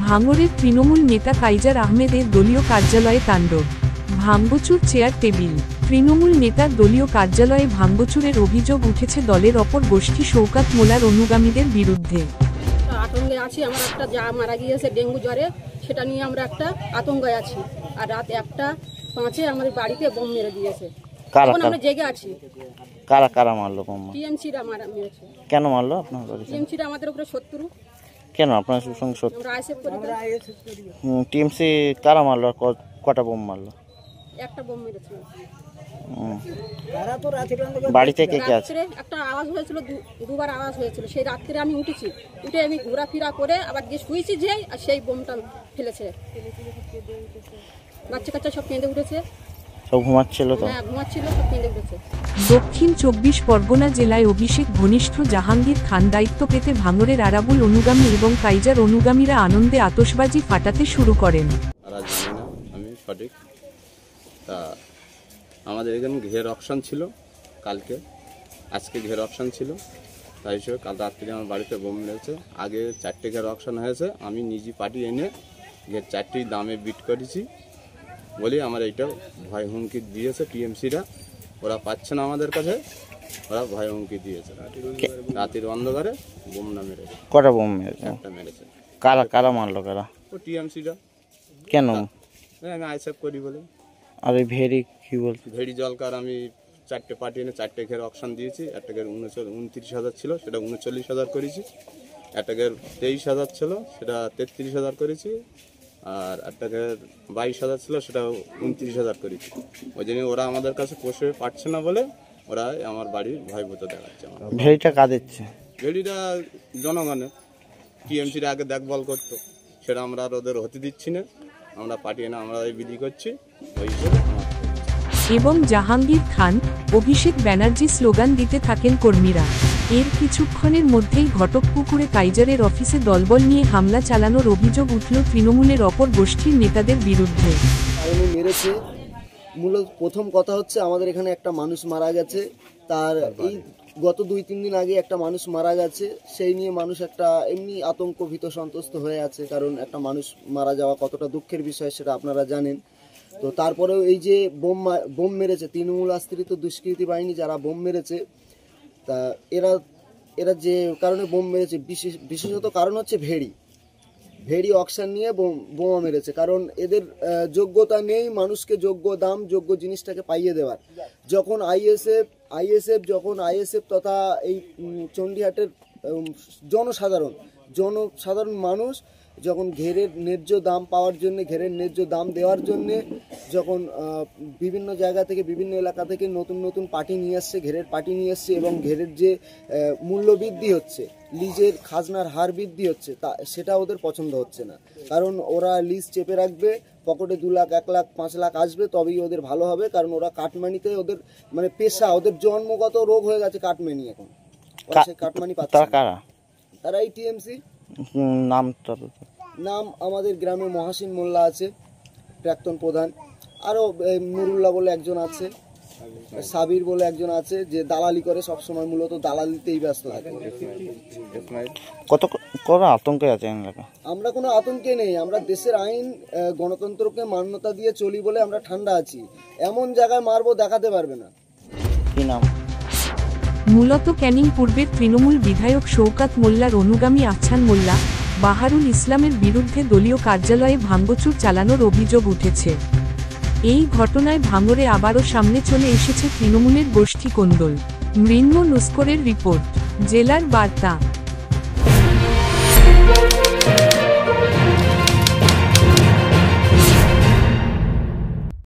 ভাঙড়ের তৃণমূল নেতা কাইজার আহমেদের দলীয় কার্যালয়ে তাণ্ডব, ভাঙচুর চেয়ার টেবিল। তৃণমূল নেতার দলীয় কার্যালয়ে ভাঙচুরের অভিযোগ উঠেছে দলের অপর গোষ্ঠী শওকত মোল্লার অনুগামীদের বিরুদ্ধে। আতঙ্কে আছি, আমার একটা যা মারা গিয়েছে ডেঙ্গু জ্বরে, সেটা নিয়ে আমরা একটা আতঙ্কে আছি। আর রাত 1:05 আমাদের বাড়িতে বোম মেরে দিয়েছে। এখন আমরা জেগে আছি। কারা কারা মারলো বোম? টিএমসিরা মেরেছে। কেন মারলো আপনার বাড়িতে? টিএমসিরা আমাদের উপরে শত্রু। কেন আপনার সঙ্গে শত্রু? আমরা আইএসএফ করি। টিএমসি কারা মারলো? কটা বোম মারলো? একটা বোম মেরেছে। বাড়িতে কে কে আছে? একটা আওয়াজ হয়েছিল, দুবার আওয়াজ হয়েছিল। সেই রাত্রে আমি উঠেছি, উঠে আমি ঘোরাফেরা করে আবার গিয়ে শুয়েছি যে, আর সেই বোমটা ফেলেছে। বাচ্চা কাচ্চা সব কেঁদে উঠেছে। সব ঘুমাচ্ছিল তো? হ্যাঁ, ঘুমাচ্ছিল, সব কেঁদে উঠেছে। দক্ষিণ 24 পরগনা জেলায় অভিষেক ঘনিষ্ঠ জাহাঙ্গীর খান দায়িত্ব পেতে ভাঙড়ের আরাবুল অনুগামী এবং কাইজার অনুগামীরা আনন্দে আতশবাজি ফাটাতে শুরু করেন। আমি সঠিক তা আমাদের এখানে ঘের অপশান ছিল, কালকে আজকে ঘের অপশান ছিল, তাই হিসেবে কাল রাত্রে আমার বাড়িতে বোম মেরেছে। আগে 4টে ঘের অপশান হয়েছে, আমি নিজে পার্টি এনে ঘের 4টি দামে বিট করেছি বলি আমার এইটা ভয় হুমকি দিয়েছে টিএমসিরা। ওরা পাচ্ছে না আমাদের কাছে, ওরা ভয় হুমকি দিয়েছে। রাতের অন্ধকারে বোম না মেরেছে। কটা বোম মেরেছে? একটা মেরেছে। কারা কারা মারলো? কারা? ও টিএমসিরা। কেন? আমি আইএসএফ করি বলে। আর ওই ভেরি কি বলছি? ভেড়ি জলকার আমি 4টে পার্টি এনে 4টে ঘের অপশান দিয়েছি। একটা ঘের 29,000 ছিল, সেটা 39,000 করেছি। একটা ঘের 23,000 ছিল, সেটা 33,000 করেছি। আর একটা ঘের 22,000 ছিল, সেটা 29,000 করেছি। ওই জন্য ওরা আমাদের কাছে পোষে পারছে না বলে ওরা আমার বাড়ির ভয়ভূত দেখাচ্ছে। ভেড়িটা কাঁদেছে? ভেড়িটা জনগণের, টিএমসির আগে দেখভাল করতো, সেটা আমরা আর ওদের হতে দিচ্ছি না। আমরা পার্টি এনে আমরা বিধি করছি ওই হিসেবে। এবং জাহাঙ্গীর খান, অভিষেক ব্যানার্জি স্লোগান দিতে থাকেন কর্মীরা। এর কিছুক্ষণের মধ্যেই ঘটকপুকুরে কাইজারের অফিসে দলবল নিয়ে হামলা চালানোর অভিযোগ উঠল তৃণমূলের অপর গোষ্ঠীর নেতাদের বিরুদ্ধে। মেরেছে মূলত প্রথম কথা হচ্ছে আমাদের এখানে একটা মানুষ মারা গেছে। তার এই গত 2-3 দিন আগে একটা মানুষ মারা গেছে, সেই নিয়ে মানুষ একটা এমনি আতঙ্ক ভীত সন্ত্রস্ত হয়ে আছে। কারণ একটা মানুষ মারা যাওয়া কতটা দুঃখের বিষয় সেটা আপনারা জানেন। তো তারপরেও এই যে বোম মেরেছে তৃণমূল আশ্রিত দুষ্কৃতী বাহিনী যারা বোম মেরেছে, তা এরা যে কারণে বোম মেরেছে বিশেষত কারণ হচ্ছে ভেড়ি অকশন নিয়ে বোমা মেরেছে। কারণ এদের যোগ্যতা নেই মানুষকে যোগ্য দাম যোগ্য জিনিসটাকে পাইয়ে দেওয়ার। যখন আইএসএফ তথা এই চণ্ডীহাটের জনসাধারণ মানুষ যখন ঘেরের ন্যায্য দাম পাওয়ার জন্য, ঘেরের ন্যায্য দাম দেওয়ার জন্য যখন বিভিন্ন জায়গা থেকে বিভিন্ন এলাকা থেকে নতুন পার্টি নিয়ে আসছে, ঘেরের পার্টি নিয়ে আসছে, এবং ঘেরের যে মূল্য বৃদ্ধি হচ্ছে, লিজের খাজনার হার বৃদ্ধি হচ্ছে, তা সেটা ওদের পছন্দ হচ্ছে না। কারণ ওরা লিজ চেপে রাখবে, পকেটে 2 লাখ 1 লাখ 5 লাখ আসবে, তবেই ওদের ভালো হবে। কারণ ওরা কাটমানিতে ওদের মানে পেশা, ওদের জন্মগত রোগ হয়ে গেছে কাটমানি। এখন সেই কাটমানি পাচ্ছে। তারা এই টিএমসি। নাম আমাদের গ্রামে মহাসিন মোল্লা আছে, প্রাক্তন প্রধান। আরও নুরুল্লাহ বলে একজন আছে, সাবির বলে একজন আছে, যে দালালি করে, সবসময় মূলত দালালিতেই ব্যস্ত থাকে। কত আতঙ্কে আছে? আমরা কোনো আতঙ্কে নেই, আমরা দেশের আইন গণতন্ত্রকে মান্যতা দিয়ে চলি বলে আমরা ঠান্ডা আছি। এমন জায়গায় মারবো দেখাতে পারবে না। কি নাম? মূলত ক্যানিং পূর্বের তৃণমূল বিধায়ক শওকত মোল্লার অনুগামী আহসান মোল্লা, বাহারুল ইসলামের বিরুদ্ধে দলীয় কার্যালয়ে ভাঙচুর চালানোর অভিযোগ উঠেছে। এই ঘটনায় ভাঙড়ে আবারও সামনে চলে এসেছে তৃণমূলের গোষ্ঠী কোন্দল। মৃন্ময় নস্করের রিপোর্ট, জেলার বার্তা।